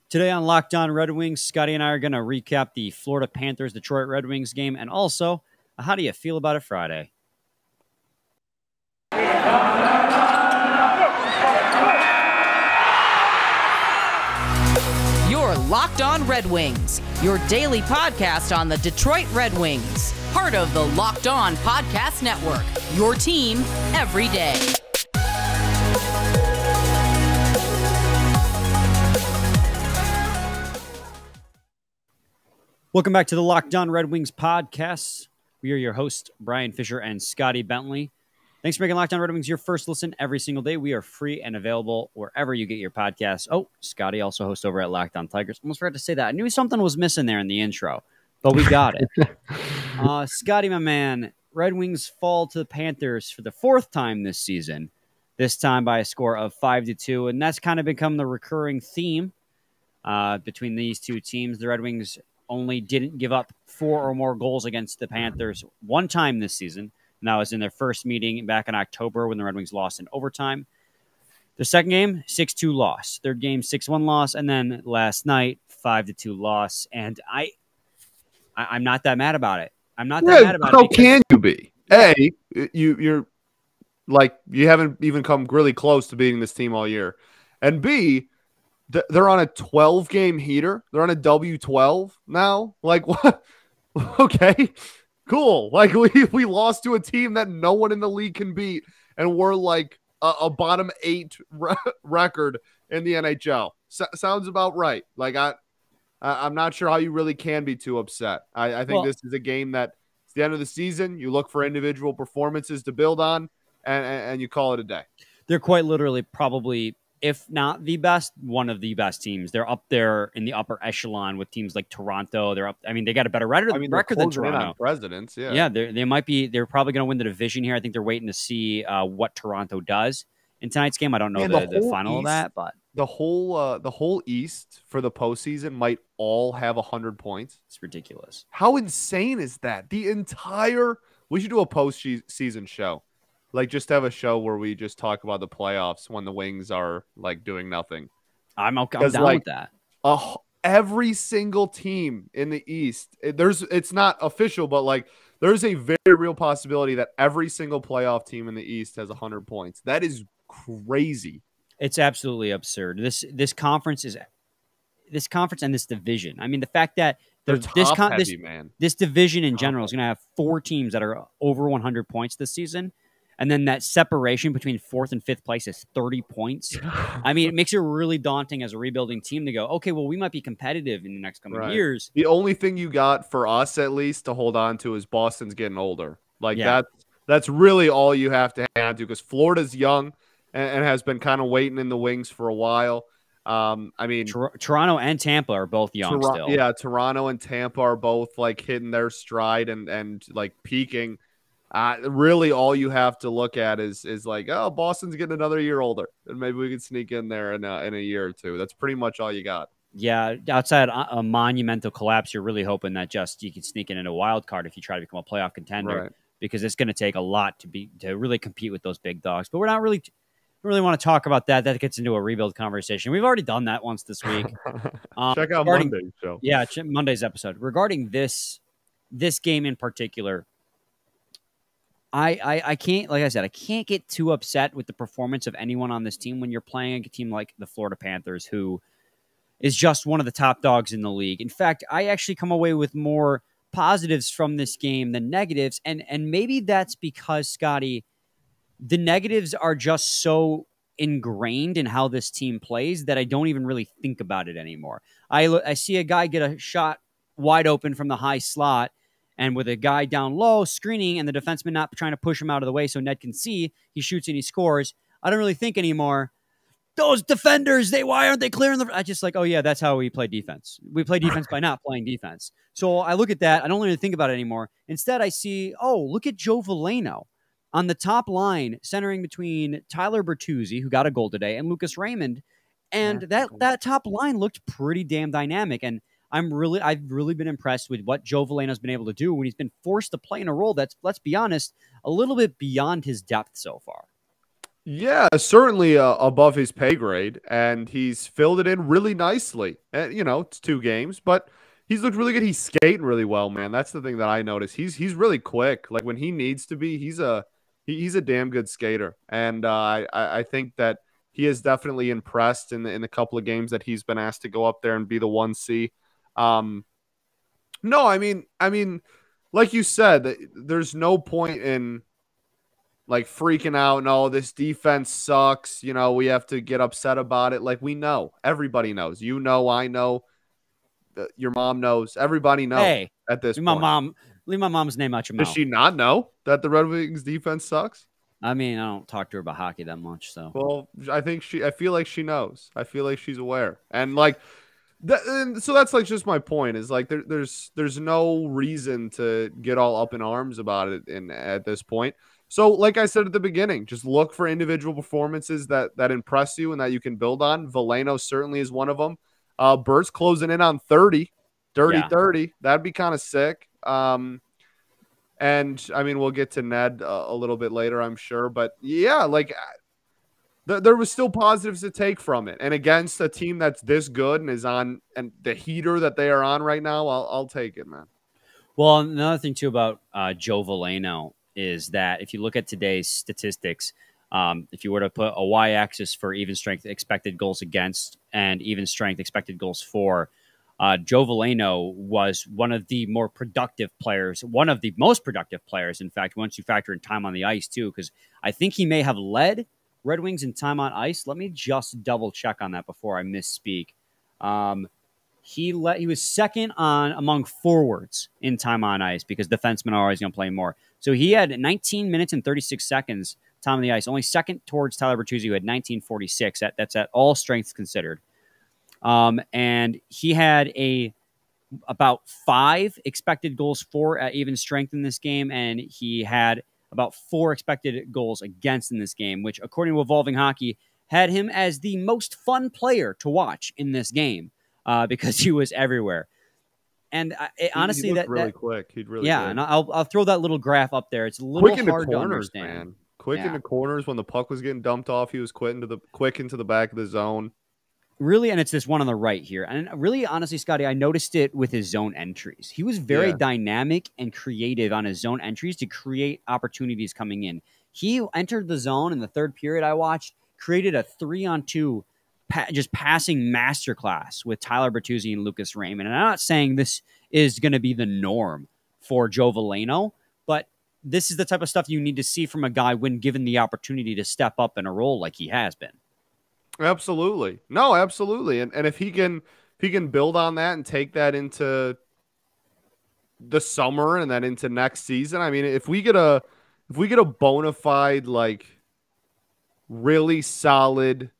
Today on Locked On Red Wings, Scotty and I are going to recap the Florida Panthers Detroit Red Wings game, and also, how do you feel about it Friday? You're Locked On Red Wings, your daily podcast on the Detroit Red Wings, part of the Locked On Podcast Network, your team every day. Welcome back to the Locked On Red Wings podcast. We are your hosts, Brian Fisher and Scotty Bentley. Thanks for making Locked On Red Wings your first listen every single day. We are free and available wherever you get your podcasts. Oh, Scotty also hosts over at Locked On Tigers. Almost forgot to say that. I knew something was missing there in the intro, but we got it. Scotty, my man, Red Wings fall to the Panthers for the fourth time this season, this time by a score of 5-2, and that's kind of become the recurring theme between these two teams. The Red Wings only didn't give up 4 or more goals against the Panthers one time this season, and that was in their first meeting back in October when the Red Wings lost in overtime. The second game, 6-2 loss. Third game, 6-1 loss, and then last night, 5-2 loss. And I'm not that mad about it. I'm not that mad about it. How can you be? A, you're like, you haven't even come really close to beating this team all year. And B, they're on a 12-game heater. They're on a W12 now. Like, what? Okay, cool. Like, we lost to a team that no one in the league can beat, and we're like a bottom 8 record in the NHL. Sounds about right. Like, I'm not sure how you really can be too upset. I think this is a game that it's the end of the season. You look for individual performances to build on, and you call it a day. They're quite literally probably, if not the best, one of the best teams. They're up there in the upper echelon with teams like Toronto. They're up. I mean, they got a better record than Toronto. Presidents, yeah. Yeah, they might be. They're probably going to win the division here. I think they're waiting to see what Toronto does in tonight's game. I don't know the final East, of that, but the whole East for the postseason might all have 100 points. It's ridiculous. How insane is that? We should do a postseason show. Like, just have a show where we just talk about the playoffs when the Wings are, like, doing nothing. I'm down with that. Every single team in the East, it's not official, but, like, there's a very real possibility that every single playoff team in the East has 100 points. That is crazy. It's absolutely absurd. This conference and this division. I mean, the fact that this division in general is going to have 4 teams that are over 100 points this season. And then that separation between 4th and 5th place is 30 points. I mean, it makes it really daunting as a rebuilding team to go, okay, well, we might be competitive in the next coming years. The only thing you got for us, at least, to hold on to is Boston's getting older. Like, that's really all you have to hang on to, because Florida's young and has been kind of waiting in the wings for a while. I mean, Toronto and Tampa are both young still. Yeah, Toronto and Tampa are both, like, hitting their stride and like, peaking. Really, all you have to look at is like, oh, Boston's getting another year older, and maybe we can sneak in there in a year or two. That's pretty much all you got. Yeah, outside a monumental collapse, you're really hoping that you can sneak in a wild card if you try to become a playoff contender, because it's going to take a lot to really compete with those big dogs. But we're not really want to talk about that. That gets into a rebuild conversation. We've already done that once this week. Check out Monday's show. Yeah, Monday's episode regarding this game in particular. I can't, like I said, I can't get too upset with the performance of anyone on this team when you're playing a team like the Florida Panthers, who is just one of the top dogs in the league. In fact, I actually come away with more positives from this game than negatives, and maybe that's because, Scotty, the negatives are just so ingrained in how this team plays that I don't even really think about it anymore. I see a guy get a shot wide open from the high slot, and with a guy down low screening and the defenseman not trying to push him out of the way so Ned can see, he shoots and he scores. I don't really think anymore, those defenders, why aren't they clearing the... I just like, oh yeah, that's how we play defense. We play defense by not playing defense. So I look at that. I don't really think about it anymore. Instead, I see, oh, look at Joe Veleno on the top line, centering between Tyler Bertuzzi, who got a goal today, and Lucas Raymond. And that top line looked pretty damn dynamic. And I've really been impressed with what Joe Veleno's been able to do when he's been forced to play in a role that's, let's be honest, a little bit beyond his depth so far. Yeah, certainly above his pay grade, and he's filled it in really nicely. And it's 2 games, but he's looked really good. He's skating really well, man. That's the thing that I noticed. He's really quick. Like when he needs to be, he's a damn good skater, and I think that he has definitely impressed in the couple of games that he's been asked to go up there and be the 1C. No, I mean, like you said, there's no point in like freaking out and oh, this defense sucks. We have to get upset about it. Like we know, everybody knows. I know, your mom knows. Everybody knows. Hey, at this leave point, leave my mom's name out your does mouth. she not know that the Red Wings defense sucks? I mean, I don't talk to her about hockey that much, so. Well, I feel like she knows. I feel like she's aware, and like. And so that's like just my point is like there's no reason to get all up in arms about it at this point. So like I said at the beginning, just look for individual performances that impress you and that you can build on. Veleno certainly is one of them. Bert's closing in on 30. That'd be kind of sick. And I mean we'll get to Ned a little bit later, I'm sure, but yeah, like there was still positives to take from it. And against a team that's this good and is on and the heater that they are on right now, I'll take it, man. Well, another thing too about Joe Veleno is that if you look at today's statistics, if you were to put a y-axis for even strength expected goals against and even strength expected goals for, Joe Veleno was one of the more productive players, one of the most productive players, in fact, once you factor in time on the ice too, because I think he may have led Red Wings in time on ice. Let me just double check on that before I misspeak. He was second among forwards in time on ice because defensemen are always going to play more. So he had 19 minutes and 36 seconds time on the ice, only second towards Tyler Bertuzzi, who had 19:46. That's at all strengths considered. And he had about 5 expected goals for at even strength in this game, and he had about 4 expected goals against in this game, which, according to Evolving Hockey, had him as the most fun player to watch in this game because he was everywhere. And honestly, he really quick. He'd really yeah, good. And I'll throw that little graph up there. It's a little quick hard into to corners, understand. Man. Quick into corners when the puck was getting dumped off. He was quick into the back of the zone. Really, and it's this one on the right here. And really, honestly, Scotty, I noticed it with his zone entries. He was very dynamic and creative on his zone entries to create opportunities coming in. He entered the zone in the third period I watched, created a 3-on-2 just passing masterclass with Tyler Bertuzzi and Lucas Raymond. And I'm not saying this is going to be the norm for Joe Veleno, but this is the type of stuff you need to see from a guy when given the opportunity to step up in a role like he has been. Absolutely. No, absolutely. And if he can build on that and take that into the summer and then into next season, I mean, if we get a bona fide, like really solid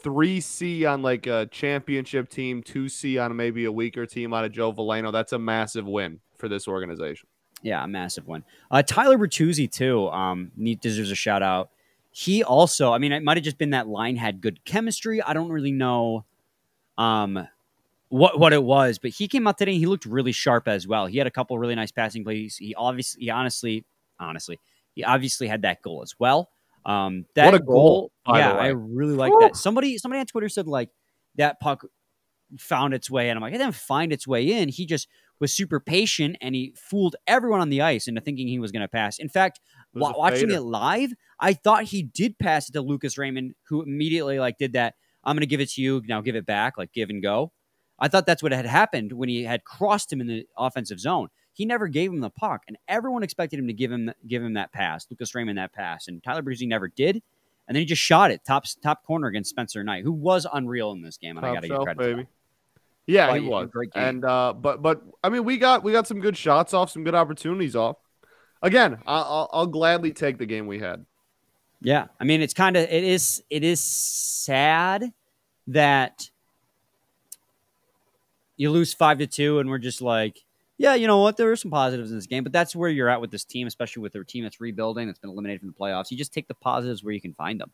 3C on like a championship team, 2C on maybe a weaker team out of Joe Veleno, that's a massive win for this organization. Yeah, a massive win. Tyler Bertuzzi too, deserves a shout out. He also, I mean, it might have just been that line had good chemistry. I don't really know what it was, but he came out today and he looked really sharp as well. He had a couple really nice passing plays. He obviously had that goal as well. That what a goal! Yeah, I really like that. Somebody on Twitter said like that puck found its way, and I'm like, it didn't find its way in. He just was super patient and he fooled everyone on the ice into thinking he was going to pass. In fact, watching it live, I thought he did pass it to Lucas Raymond, who immediately like did that. I'm going to give it to you. Now give it back, like give and go. I thought that's what had happened when he had crossed him in the offensive zone. He never gave him the puck, and everyone expected him to give him that pass, Lucas Raymond that pass, and Tyler Bertuzzi never did. And then he just shot it top corner against Spencer Knight, who was unreal in this game, and I got to give credit. Baby. Yeah, he was. Great game. And but I mean, we got some good shots off, some good opportunities off. Again, I'll gladly take the game we had. Yeah, I mean, it is sad that you lose 5-2, and we're just like, yeah, you know what? There are some positives in this game, but that's where you're at with this team, especially with their team that's rebuilding, that's been eliminated from the playoffs. You just take the positives where you can find them,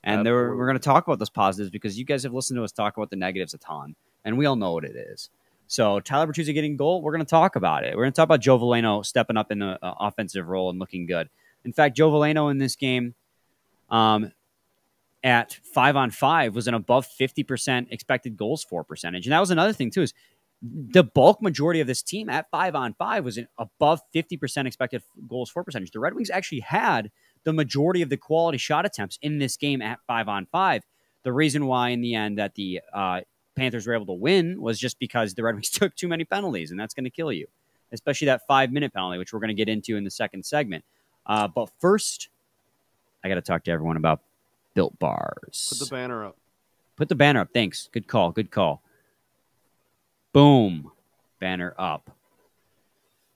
and we're going to talk about those positives because you guys have listened to us talk about the negatives a ton. And we all know what it is. So Tyler Bertuzzi getting a goal, we're going to talk about it. We're going to talk about Joe Veleno stepping up in the offensive role and looking good. In fact, Joe Veleno in this game, at 5-on-5 was an above 50% expected goals for percentage. And that was another thing too, is the bulk majority of this team at 5-on-5 was an above 50% expected goals for percentage. The Red Wings actually had the majority of the quality shot attempts in this game at 5-on-5. The reason why in the end that the Panthers were able to win was just because the Red Wings took too many penalties, and that's going to kill you, especially that 5-minute penalty, which we're going to get into in the second segment. But first, I got to talk to everyone about Built Bars. Put the banner up. Put the banner up. Thanks. Good call. Good call. Boom. Banner up.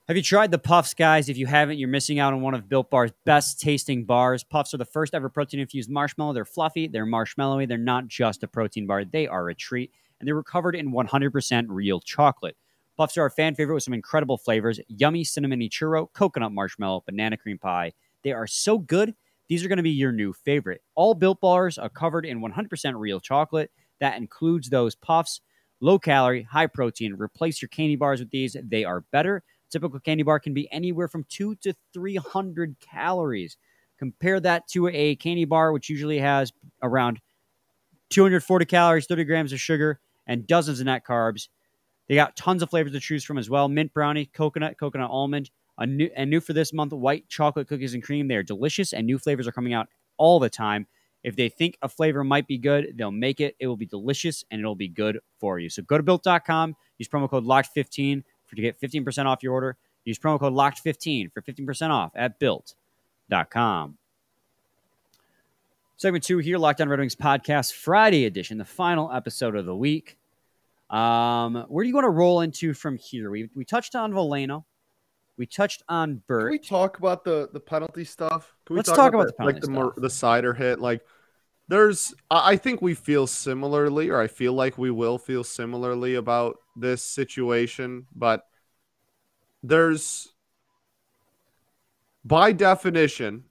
Have you tried the Puffs, guys? If you haven't, you're missing out on one of Built Bar's best tasting bars. Puffs are the first ever protein-infused marshmallow. They're fluffy. They're marshmallowy. They're not just a protein bar. They are a treat. And they're covered in 100% real chocolate. Puffs are a fan favorite with some incredible flavors. Yummy cinnamony churro, coconut marshmallow, banana cream pie. They are so good. These are going to be your new favorite. All Built Bars are covered in 100% real chocolate. That includes those Puffs. Low calorie, high protein. Replace your candy bars with these. They are better. Typical candy bar can be anywhere from 200 to 300 calories. Compare that to a candy bar, which usually has around 240 calories, 30 grams of sugar, and dozens of net carbs. They got tons of flavors to choose from as well. Mint brownie, coconut almond. New for this month, white chocolate cookies and cream. They are delicious, and new flavors are coming out all the time. If they think a flavor might be good, they'll make it. It will be delicious, and it'll be good for you. So go to Built.com. Use promo code LOCKED15 to get 15% off your order. Use promo code LOCKED15 for 15% off at Built.com. Segment 2 here, Locked On Red Wings podcast, Friday edition, the final episode of the week. Where do you want to roll into from here? We touched on Veleno. We touched on Burt. Can we talk about the penalty stuff? Let's talk about the penalty stuff. The Seider hit. I think we feel similarly, or I feel like we will feel similarly about this situation. But there's, by definition,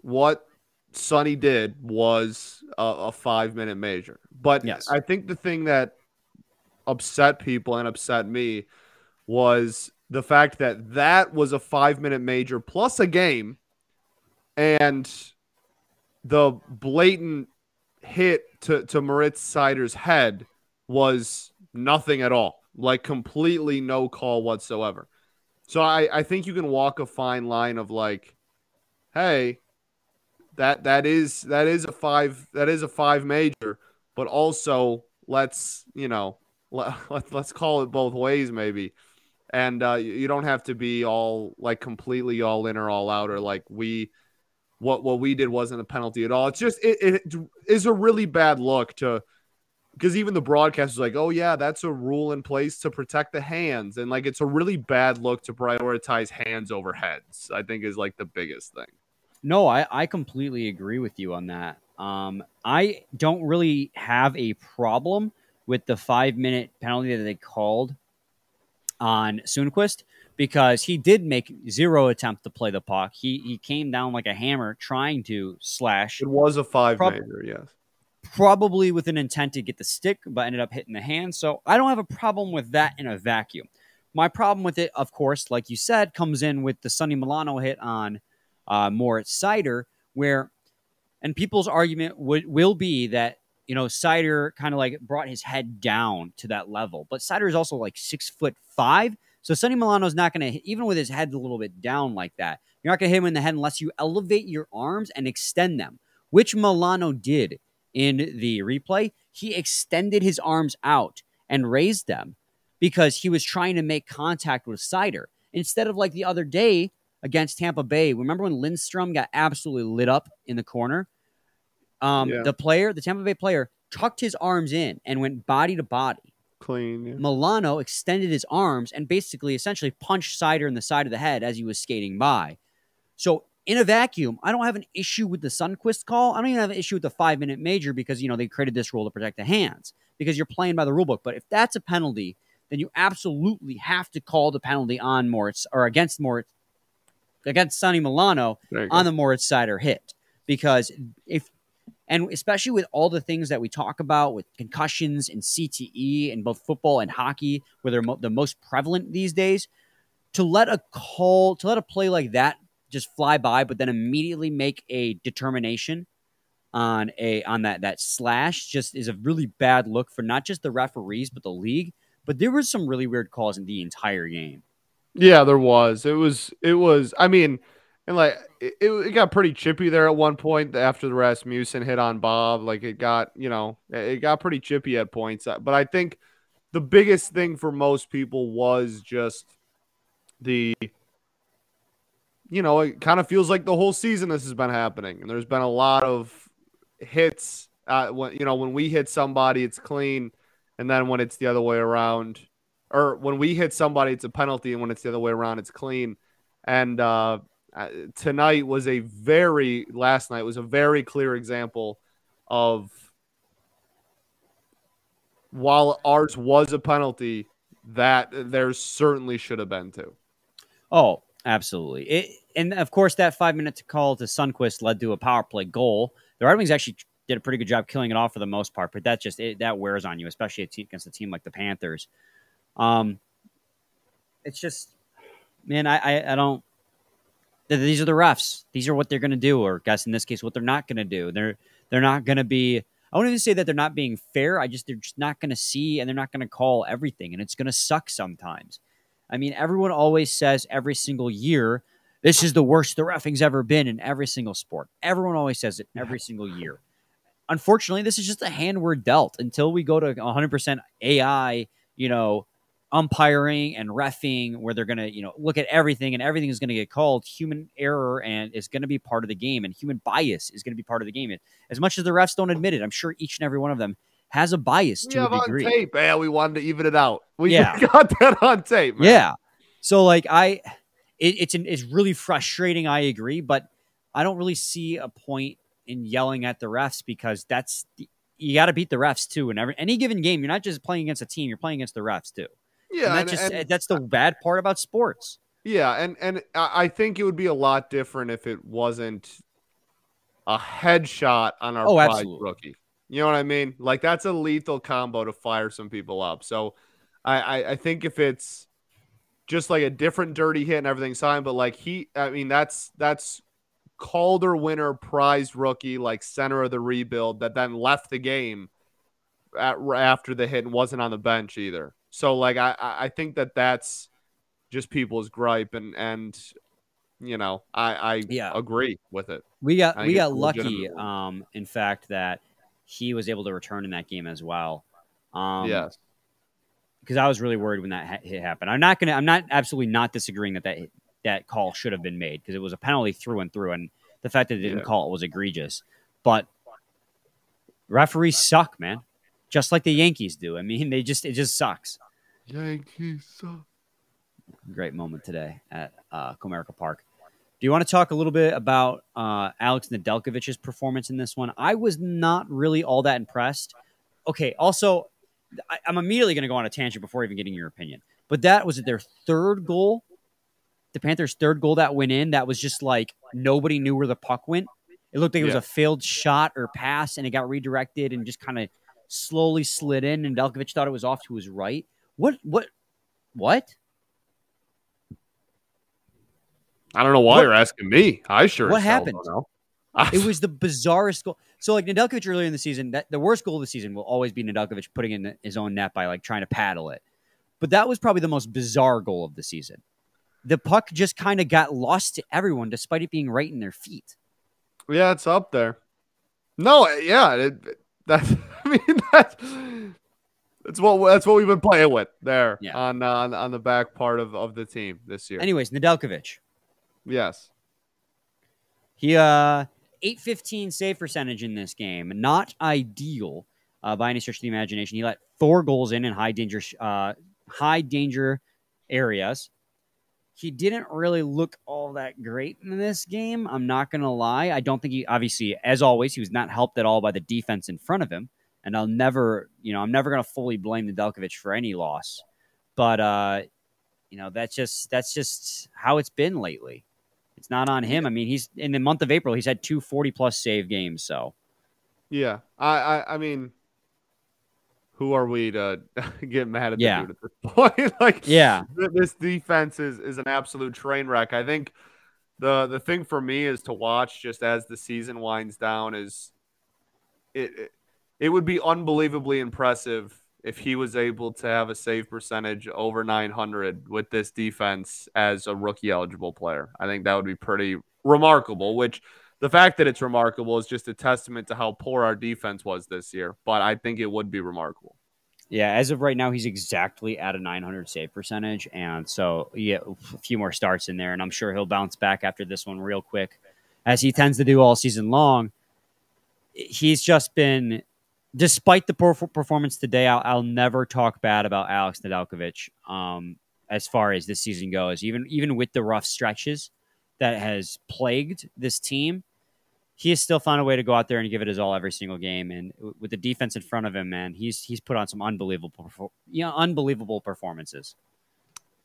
what Sonny did was a 5-minute major. But yes, I think the thing that upset people and upset me was the fact that that was a 5-minute major plus a game, and the blatant hit to Moritz Seider's head was nothing at all, like completely no call whatsoever. So I think you can walk a fine line of like, hey, that is a 5 major, but also let's call it both ways maybe. And you don't have to be all like completely all in or all out, or like what we did wasn't a penalty at all. It's just it is a really bad look because even the broadcast is like, oh yeah, that's a rule in place to protect the hands, and like it's a really bad look to prioritize hands over heads. I think is like the biggest thing. No, I completely agree with you on that. I don't really have a problem with the 5-minute penalty that they called on Sundqvist, because he did make 0 attempts to play the puck. He came down like a hammer trying to slash. It was a 5 major, yes. Probably with an intent to get the stick, but ended up hitting the hand. So I don't have a problem with that in a vacuum. My problem with it, of course, like you said, comes in with the Sonny Milano hit on Moritz Seider, and people's argument will be that, you know, Seider kind of like brought his head down to that level. But Seider is also like 6'5". So Sonny Milano's not going to, even with his head a little bit down like that, you're not going to hit him in the head unless you elevate your arms and extend them, which Milano did in the replay. He extended his arms out and raised them because he was trying to make contact with Seider. Instead of like the other day against Tampa Bay, remember when Lindstrom got absolutely lit up in the corner? The Tampa Bay player, tucked his arms in and went body to body. Clean. Yeah. Milano extended his arms and basically essentially punched Seider in the side of the head as he was skating by. So in a vacuum, I don't have an issue with the Sundqvist call. I don't even have an issue with the 5-minute major because, you know, they created this rule to protect the hands because you're playing by the rule book. But if that's a penalty, then you absolutely have to call the penalty on Moritz or against Sonny Milano on the Moritz Seider hit. Because and especially with all the things that we talk about with concussions and CTE in both football and hockey, where they're the most prevalent these days, to let a play like that just fly by, but then immediately make a determination on that slash just is a really bad look for not just the referees but the league. But there was some really weird calls in the entire game. Yeah, there was. It was. I mean, and like it got pretty chippy there at one point after the Rasmussen hit on Bob. Like it got pretty chippy at points. But I think the biggest thing for most people was just it kind of feels like the whole season this has been happening, and there's been a lot of hits. When we hit somebody, it's clean, and then when it's the other way around, or when we hit somebody, it's a penalty, and when it's the other way around, it's clean. And last night was a very clear example of, while ours was a penalty, that there certainly should have been too. Oh, absolutely. And of course, that 5-minute call to Sundqvist led to a power play goal. The Red Wings actually did a pretty good job killing it off for the most part, but that wears on you, especially against a team like the Panthers. It's just, man, I don't. These are the refs. These are what they're going to do, or guess in this case, what they're not going to do. They're not going to be. I won't even say that they're not being fair. They're just not going to see, and they're not going to call everything, and it's going to suck sometimes. I mean, everyone always says every single year, this is the worst the reffing's ever been in every single sport. Everyone always says it every single year. Unfortunately, this is just a hand we're dealt until we go to 100% AI, umpiring and reffing, where they're going to, look at everything and everything is going to get called. Human error and is going to be part of the game, and human bias is going to be part of the game. And as much as the refs don't admit it, I'm sure each and every one of them has a bias to a degree. On tape, man. We wanted to even it out. We got that on tape, man. Yeah. So it's really frustrating. I agree, but I don't really see a point in yelling at the refs, because you got to beat the refs too. And any given game, you're not just playing against a team; you're playing against the refs too. Yeah, and that's the bad part about sports. Yeah, and I think it would be a lot different if it wasn't a headshot on our prize rookie. You know what I mean? Like, that's a lethal combo to fire some people up. So I think if it's just like a different dirty hit and everything's fine, but like that's Calder winner prize rookie, like center of the rebuild, that then left the game after the hit and wasn't on the bench either. So like I think that's just people's gripe, and I agree with it. We got lucky, in fact, that he was able to return in that game as well. Yes, because I was really worried when that hit happened. I'm not absolutely not disagreeing that call should have been made, because it was a penalty through and through, and the fact that they didn't call it was egregious. But referees suck, man, just like the Yankees do. I mean, it just sucks. Yankees suck. Great moment today at Comerica Park. Do you want to talk a little bit about Alex Nedeljkovic's performance in this one? I was not really all that impressed. Okay, also, I'm immediately going to go on a tangent before even getting your opinion. But that was their third goal, the Panthers' third goal that went in. That was just like nobody knew where the puck went. It looked like it was a failed shot or pass, and it got redirected and just kind of slowly slid in, and Nedeljkovic thought it was off to his right. What? I don't know why you're asking me. I sure. What happened? It was the bizarrest goal. So, like, Nedeljkovic earlier in the season, the worst goal of the season will always be Nedeljkovic putting in his own net by like trying to paddle it. But that was probably the most bizarre goal of the season. The puck just kind of got lost to everyone, despite it being right in their feet. Yeah, it's up there. No, yeah, that's what we've been playing with there on the back part of the team this year. Anyways, Nedeljkovic. Yes. He 815 save percentage in this game. Not ideal by any stretch of the imagination. He let 4 goals in high danger areas. He didn't really look all that great in this game. I'm not going to lie. I don't think obviously, as always, he was not helped at all by the defense in front of him. And I'm never going to fully blame Nedeljkovic for any loss. But, that's just how it's been lately. It's not on him. I mean, he's in the month of April, he's had 2 40-plus save games. So, yeah, I mean, who are we to get mad at the dude at this point? Like, this defense is an absolute train wreck. I think the thing for me is to watch just as the season winds down is it would be unbelievably impressive if he was able to have a save percentage over 900 with this defense as a rookie eligible player. I think that would be pretty remarkable, which the fact that it's remarkable is just a testament to how poor our defense was this year. But I think it would be remarkable. Yeah, as of right now, he's exactly at a 900 save percentage. And so, yeah, a few more starts in there, and I'm sure he'll bounce back after this one real quick, as he tends to do all season long. He's just been, despite the poor performance today, I'll never talk bad about Alex Nedeljkovic as far as this season goes. Even with the rough stretches that has plagued this team, he has still found a way to go out there and give it his all every single game. And with the defense in front of him, man, he's put on some unbelievable performances.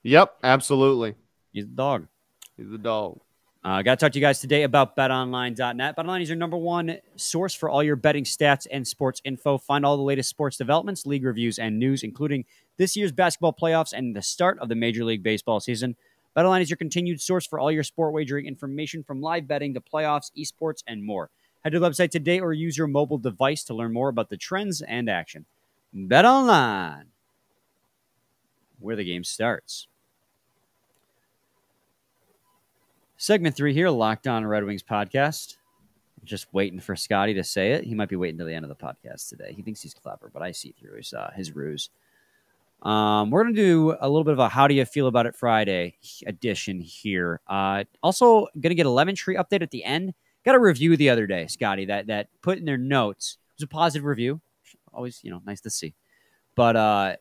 Yep, absolutely. He's the dog. He's the dog. Got to talk to you guys today about BetOnline.net. BetOnline is your number one source for all your betting stats and sports info. Find all the latest sports developments, league reviews, and news, including this year's basketball playoffs and the start of the Major League Baseball season. BetOnline is your continued source for all your sport wagering information, from live betting to playoffs, esports, and more. Head to the website today or use your mobile device to learn more about the trends and action. BetOnline, where the game starts. Segment 3 here, Locked On Red Wings podcast. Just waiting for Scotty to say it. He might be waiting till the end of the podcast today. He thinks he's clever, but I see through his ruse. We're going to do a little bit of a How Do You Feel About It Friday edition here. Also, going to get a Lemon Tree update at the end. Got a review the other day, Scotty, that put in their notes. It was a positive review. Always, nice to see. But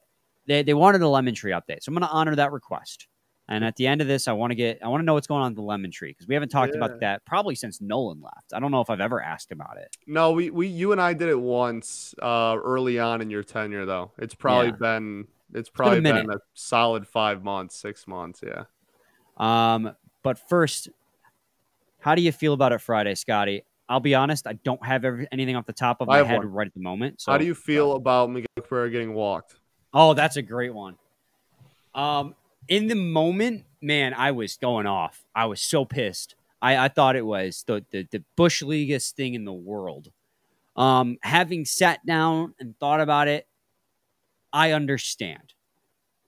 they wanted a Lemon Tree update, so I'm going to honor that request. And at the end of this, I want to know what's going on with the Lemon Tree, because we haven't talked about that probably since Nolan left. I don't know if I've ever asked about it. No, you and I did it once early on in your tenure, though. It's probably been a solid 5 months, 6 months, yeah. But first, how do you feel about it Friday, Scotty? I'll be honest, I don't have anything off the top of my head right at the moment. So, how do you feel about Miguel Cabrera getting walked? Oh, that's a great one. In the moment, man, I was going off. I was so pissed. I thought it was the Bush Leaguest thing in the world. Having sat down and thought about it, I understand.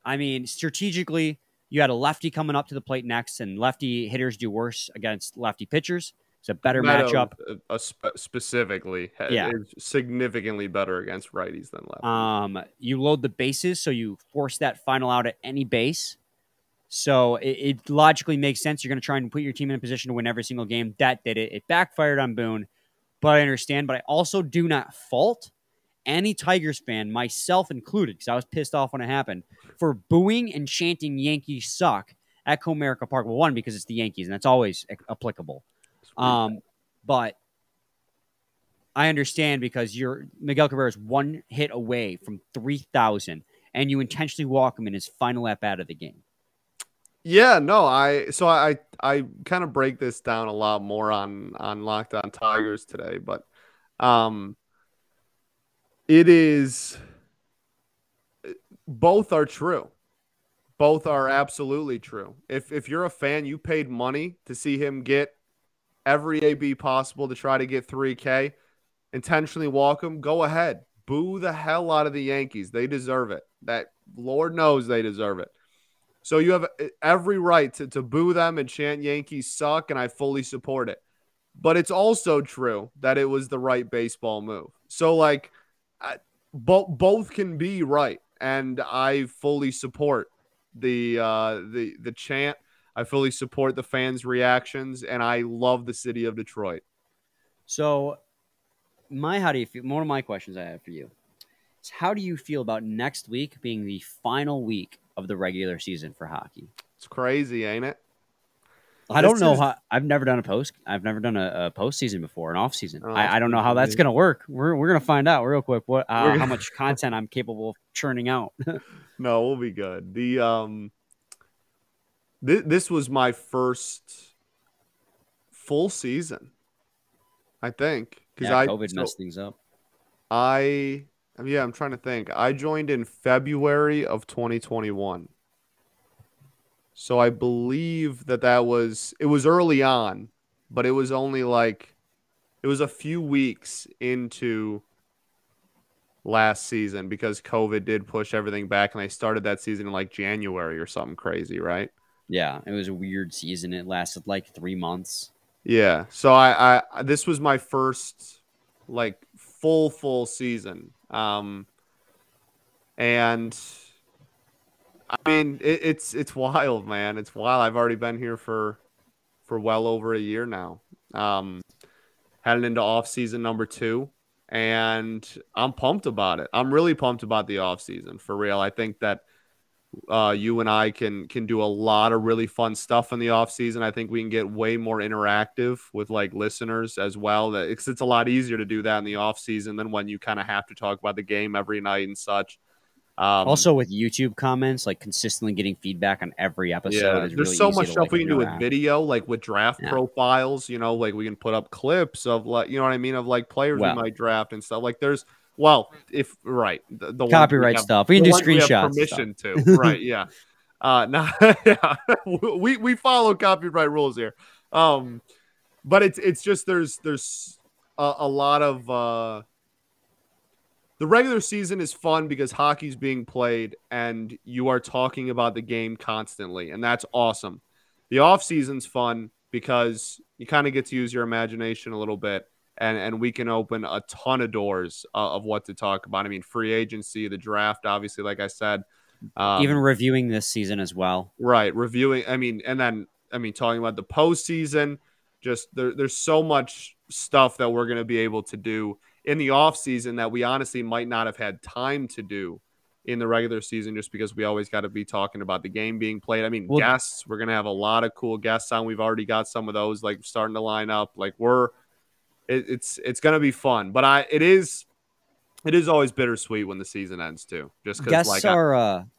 I mean, strategically, you had a lefty coming up to the plate next, and lefty hitters do worse against lefty pitchers. It's a better matchup. Specifically, is significantly better against righties than lefties. You load the bases, so you force that final out at any base. So it logically makes sense. You're going to try and put your team in a position to win every single game. That did it. It backfired on Boone, but I understand. But I also do not fault any Tigers fan, myself included, because I was pissed off when it happened, for booing and chanting "Yankees suck" at Comerica Park. Well, one, because it's the Yankees, and that's always applicable. But I understand, because Miguel Cabrera is one hit away from 3,000, and you intentionally walk him in his final at-bat of the game. Yeah, no, I kind of break this down a lot more on Locked On Tigers today, but it is, both are true. Both are absolutely true. If you're a fan, you paid money to see him get every AB possible to try to get 3K, intentionally walk him, go ahead. Boo the hell out of the Yankees. They deserve it. That Lord knows they deserve it. So you have every right to boo them and chant "Yankees suck," and I fully support it. But it's also true that it was the right baseball move. So, both can be right, and I fully support the chant. I fully support the fans' reactions, and I love the city of Detroit. So, how do you feel? One of my questions I have for you is, how do you feel about next week being the final week of the regular season for hockey? It's crazy, ain't it? I don't know how. I've never done a postseason before, an off season. I don't know how that's gonna work. We're gonna find out real quick how much content I'm capable of churning out. No, we'll be good. This was my first full season, I think, because COVID messed things up. I'm trying to think. I joined in February of 2021. So I believe it was early on, but it was only it was a few weeks into last season because COVID did push everything back, and I started that season in like January or something crazy, right? Yeah, it was a weird season. It lasted like 3 months. Yeah. So I this was my first like full season. And I mean it's wild, man. It's wild. I've already been here for well over a year now. Heading into off season number 2, and I'm pumped about it. I'm really pumped about the off season for real. I think that you and I can do a lot of really fun stuff in the off season. I think we can get way more interactive with like listeners as well. That it's a lot easier to do that in the off season than when you kind of have to talk about the game every night and such. Also, with YouTube comments, like consistently getting feedback on every episode is there's really so easy much to, stuff like, we can do with interact. video, like with draft profiles. You know, like we can put up clips of like, you know what I mean, of like players we might draft and stuff. Like there's if right the copyright have, stuff. We can do screenshots. We have permission to right, yeah. No, yeah, we follow copyright rules here. But it's just there's a lot of the regular season is fun because hockey's being played and you are talking about the game constantly, and that's awesome. The off season's fun because you kind of get to use your imagination a little bit, and we can open a ton of doors of what to talk about. I mean, free agency, the draft, obviously, like I said. Even reviewing this season as well. Right, reviewing. I mean, talking about the postseason. Just there's so much stuff that we're going to be able to do in the off season that we honestly might not have had time to do in the regular season, just because we always got to be talking about the game being played. I mean, guests, we're going to have a lot of cool guests on. We've already got some of those like starting to line up. Like it's going to be fun, but it is always bittersweet when the season ends too, just because like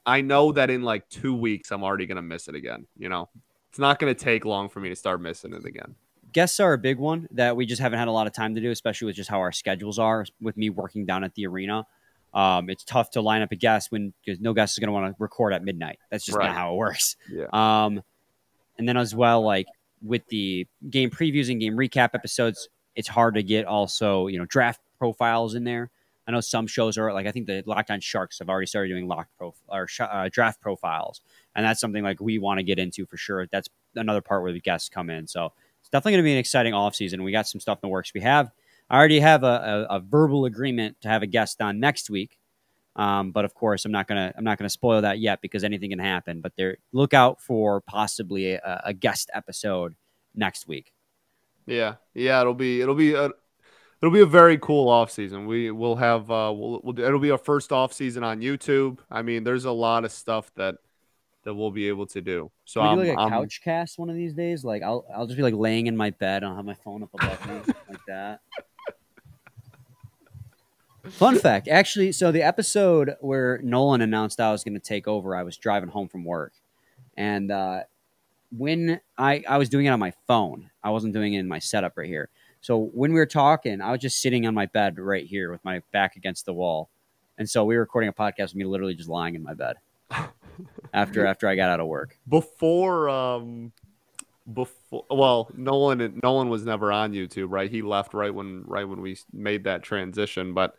I know that in like 2 weeks, I'm already going to miss it again. You know, it's not going to take long for me to start missing it again. Guests are a big one that we just haven't had a lot of time to do, especially with just how our schedules are with me working down at the arena. It's tough to line up a guest because no guest is going to want to record at midnight. That's just not how it works. Yeah. And then as well, like with the game previews and game recap episodes, it's hard to get also, draft profiles in there. I know some shows are like, I think the Locked On Sharks have already started doing draft profiles. And that's something like we want to get into for sure. That's another part where the guests come in. So it's definitely going to be an exciting offseason. We got some stuff in the works. I already have a verbal agreement to have a guest on next week. But of course, I'm not gonna spoil that yet because anything can happen. But look out for possibly a guest episode next week. Yeah, it'll be a very cool off season. We'll have it'll be our first off season on YouTube. I mean, there's a lot of stuff that we'll be able to do. So I'm like a couch cast one of these days. Like I'll just be like laying in my bed. I'll have my phone up above me like that. Fun fact, actually, so the episode where Nolan announced I was going to take over, I was driving home from work. And when I was doing it on my phone, I wasn't doing it in my setup right here. So when we were talking, I was just sitting on my bed right here with my back against the wall. And so we were recording a podcast with me literally just lying in my bed after I got out of work. Before Nolan was never on YouTube, right? He left right when we made that transition, but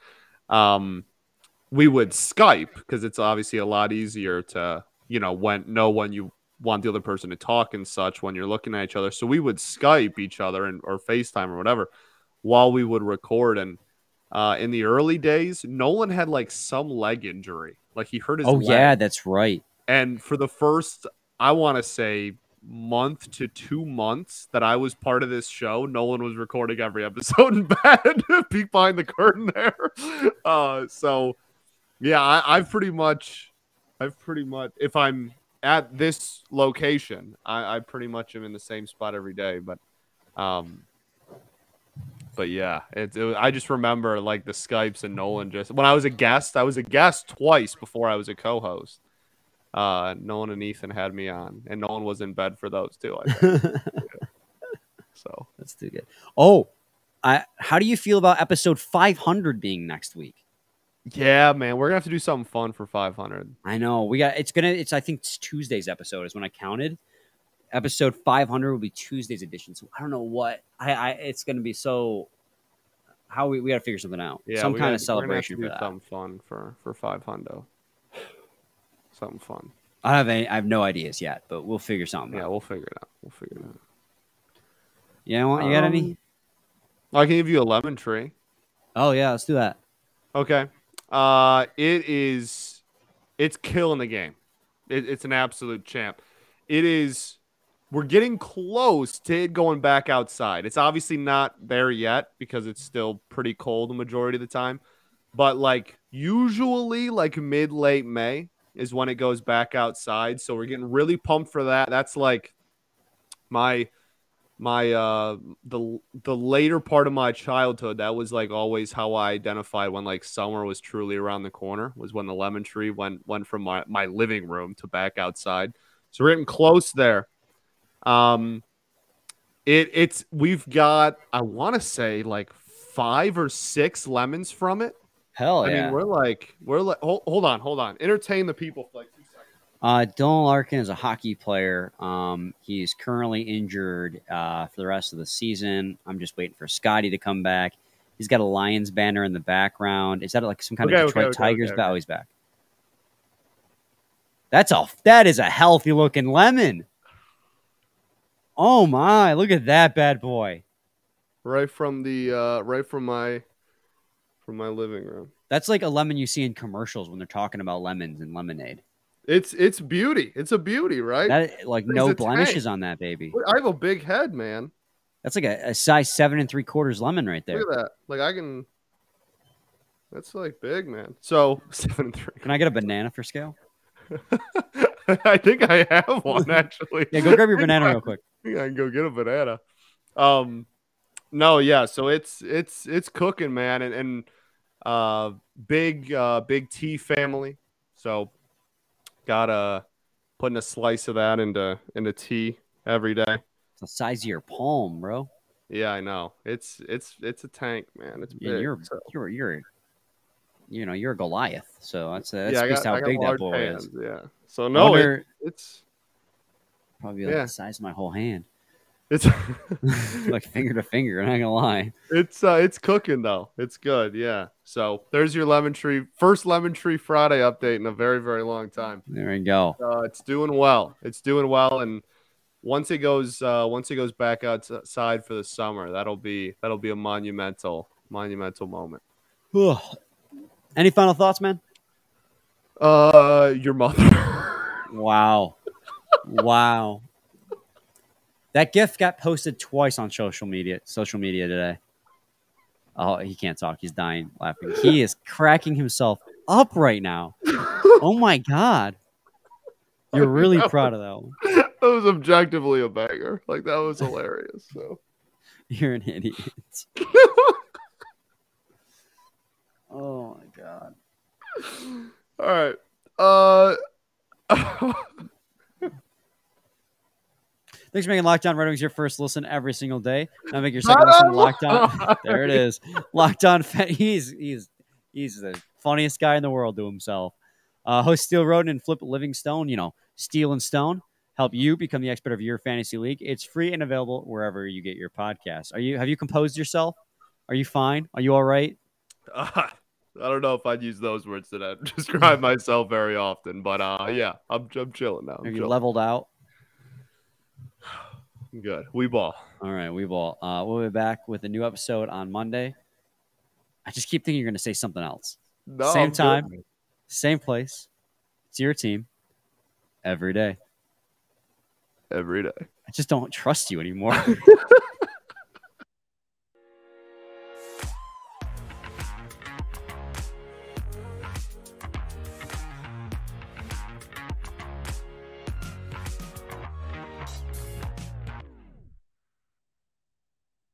we would Skype because it's obviously a lot easier to when you want the other person to talk and such when you're looking at each other. So we would Skype each other or FaceTime or whatever while we would record. And in the early days, Nolan had like some leg injury, like he hurt his leg. Yeah, that's right. And for the first, I want to say, month to 2 months that I was part of this show, Nolan was recording every episode in bed, peek behind the curtain there. So yeah, I've pretty much, if I'm at this location, I pretty much am in the same spot every day. But yeah, I just remember like the Skypes and Nolan when I was a guest twice before I was a co-host. Nolan and Ethan had me on, and Nolan was in bed for those too. I think. So that's too good. Oh, how do you feel about episode 500 being next week? Yeah, man, we're gonna have to do something fun for 500. I know I think it's Tuesday's episode is when I counted. Episode 500 will be Tuesday's edition. So I don't know what it's gonna be. So how we got to figure something out. Yeah, Some we kind gotta- of celebration we're for gonna have that. to do something fun for $500. Something fun. I have no ideas yet, but we'll figure something Yeah, out. we'll figure it out. You got any? I can give you a lemon tree. Oh yeah, let's do that. Okay. It's killing the game. It's an absolute champ. We're getting close to it going back outside. It's obviously not there yet because it's still pretty cold the majority of the time. But like usually like mid-late May is when it goes back outside. So we're getting really pumped for that. That's like the later part of my childhood. That was like always how I identified when like summer was truly around the corner, was when the lemon tree went from my living room to back outside. So we're getting close there. We've got, I want to say like 5 or 6 lemons from it. Hell yeah. I mean, we're like hold on. Entertain the people for like 2 seconds. Dylan Larkin is a hockey player. He's currently injured for the rest of the season. I'm just waiting for Scotty to come back. He's got a Lions banner in the background. Is that like some kind of Detroit Tigers? Oh, he's back. That is a healthy looking lemon. Oh my! Look at that bad boy. Right from my living room. That's like a lemon you see in commercials when they're talking about lemons and lemonade. It's beauty. It's a beauty, right? That like no blemishes on that baby. I have a big head, man. That's like a size 7 3/4 lemon right there. Look at that. Like that's like big, man. So 7 3. Can I get a banana for scale? I think I have one actually. Yeah, go grab your banana real quick. I can go get a banana. No, yeah. So it's cooking, man, and big tea family. So gotta putting a slice of that into tea every day. It's the size of your palm, bro. Yeah, I know. It's a tank, man. It's big. You're a Goliath. So that's yeah, just how big that boy hands, is. Yeah. So no, it's probably like the size of my whole hand. It's like finger to finger. I'm not gonna lie. It's cooking though. It's good. Yeah. So there's your lemon tree. First lemon tree Friday update in a very, very long time. There we go. It's doing well. And once it goes back outside for the summer, that'll be a monumental moment. Any final thoughts, man? Your mother. Wow. That GIF got posted twice on social media today. Oh, he can't talk. He's dying laughing. He is cracking himself up right now. Oh my God. You're really proud of that one. That was objectively a banger. Like that was hilarious. So you're an idiot. Oh my God. All right. Thanks for making Locked On Red Wings your first listen every single day. Now make your second listen Locked On. There it is. Locked On. He's the funniest guy in the world to himself. Host Steel Roden and Flip Livingstone. Steel and Stone help you become the expert of your fantasy league. It's free and available wherever you get your podcasts. Have you composed yourself? Are you fine? Are you all right? I don't know if I'd use those words to describe myself very often, but yeah, I'm chilling now. Have you leveled out? Good. We ball. All right, we ball. We'll be back with a new episode on Monday. I just keep thinking you're going to say something else. No, same time, same place. It's your team every day. Every day. I just don't trust you anymore.